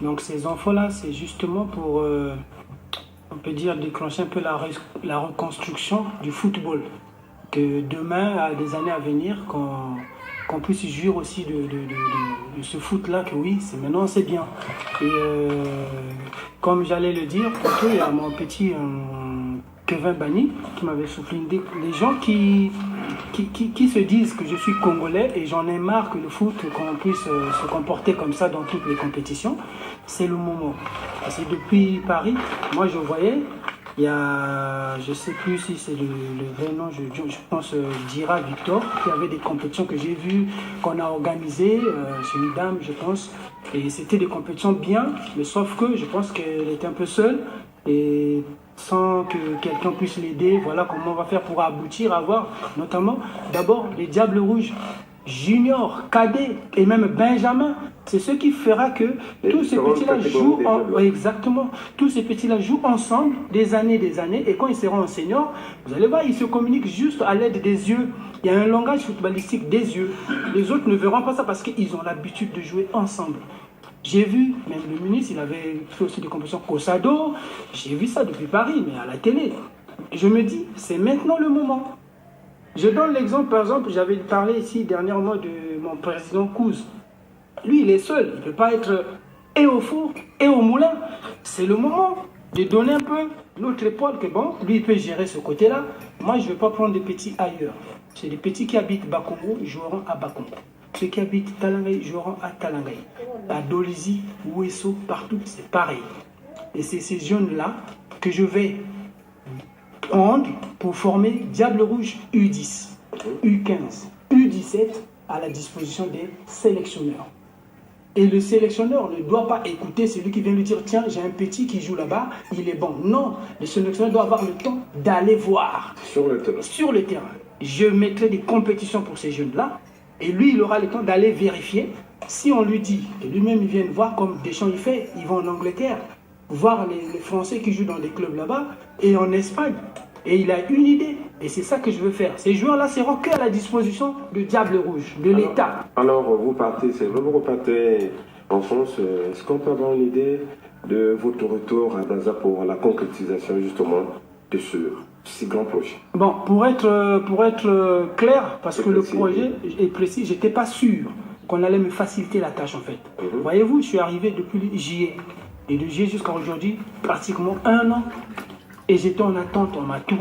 Donc ces enfants-là, c'est justement pour, on peut dire, déclencher un peu la reconstruction du football. Que demain, à des années à venir, qu'on puisse jouir aussi de ce foot-là, que oui, c'est maintenant c'est bien. Et comme j'allais le dire, tantôt, il y a mon petit Kevin Bani qui m'avait soufflé une idée. Les gens qui se disent que je suis congolais et j'en ai marre que le foot, qu'on puisse se comporter comme ça dans toutes les compétitions, c'est le moment. Parce que depuis Paris, moi je voyais, il y a, je sais plus si c'est le vrai nom, je pense Dira Victor, qui avait des compétitions que j'ai vues, qu'on a organisées chez une dame, je pense. Et c'était des compétitions bien, mais sauf que je pense qu'elle était un peu seule. Et sans que quelqu'un puisse l'aider, voilà comment on va faire pour aboutir à voir, notamment, d'abord, les Diables Rouges, Junior, Cadet et même Benjamin. C'est ce qui fera que tous ces petits-là jouent, exactement, tous ces petits-là jouent ensemble des années, et quand ils seront en senior, vous allez voir, ils se communiquent juste à l'aide des yeux. Il y a un langage footballistique des yeux. Les autres ne verront pas ça parce qu'ils ont l'habitude de jouer ensemble. J'ai vu, même le ministre, il avait fait aussi des compétitions Cossado. J'ai vu ça depuis Paris, mais à la télé. Je me dis, c'est maintenant le moment. Je donne l'exemple, par exemple, j'avais parlé ici dernièrement de mon président Kouz. Lui, il est seul, il ne peut pas être et au four et au moulin. C'est le moment de donner un peu l'autre épaule, que bon, lui, il peut gérer ce côté-là. Moi, je ne vais pas prendre des petits ailleurs. C'est des petits qui habitent Bakongo, joueront à Bakongo. Ceux qui habitent Talangaï joueront à Talangaï. À Dolizy, Ouesso, partout, c'est pareil. Et c'est ces jeunes-là que je vais prendre pour former Diable Rouge U10, U15, U17 à la disposition des sélectionneurs. Et le sélectionneur ne doit pas écouter celui qui vient lui dire « Tiens, j'ai un petit qui joue là-bas, il est bon ». Non, le sélectionneur doit avoir le temps d'aller voir sur le terrain. Sur le terrain. Je mettrai des compétitions pour ces jeunes-là et lui, il aura le temps d'aller vérifier. Si on lui dit, et lui-même il vient voir comme Deschamps il fait, ils vont en Angleterre, voir les Français qui jouent dans des clubs là-bas et en Espagne. Et il a une idée, et c'est ça que je veux faire. Ces joueurs-là seront qu'à la disposition du Diable Rouge, de l'État. Alors, vous partez, c'est vrai, vous repartez en France. Est-ce qu'on peut avoir une idée de votre retour à Brazza pour la concrétisation justement de ce si grand projet? Bon, pour être clair, parce que le projet est précis, je n'étais pas sûr qu'on allait me faciliter la tâche en fait. Voyez-vous, je suis arrivé depuis juillet. Et de juillet jusqu'à aujourd'hui, pratiquement 1 an. Et j'étais en attente, on m'a tout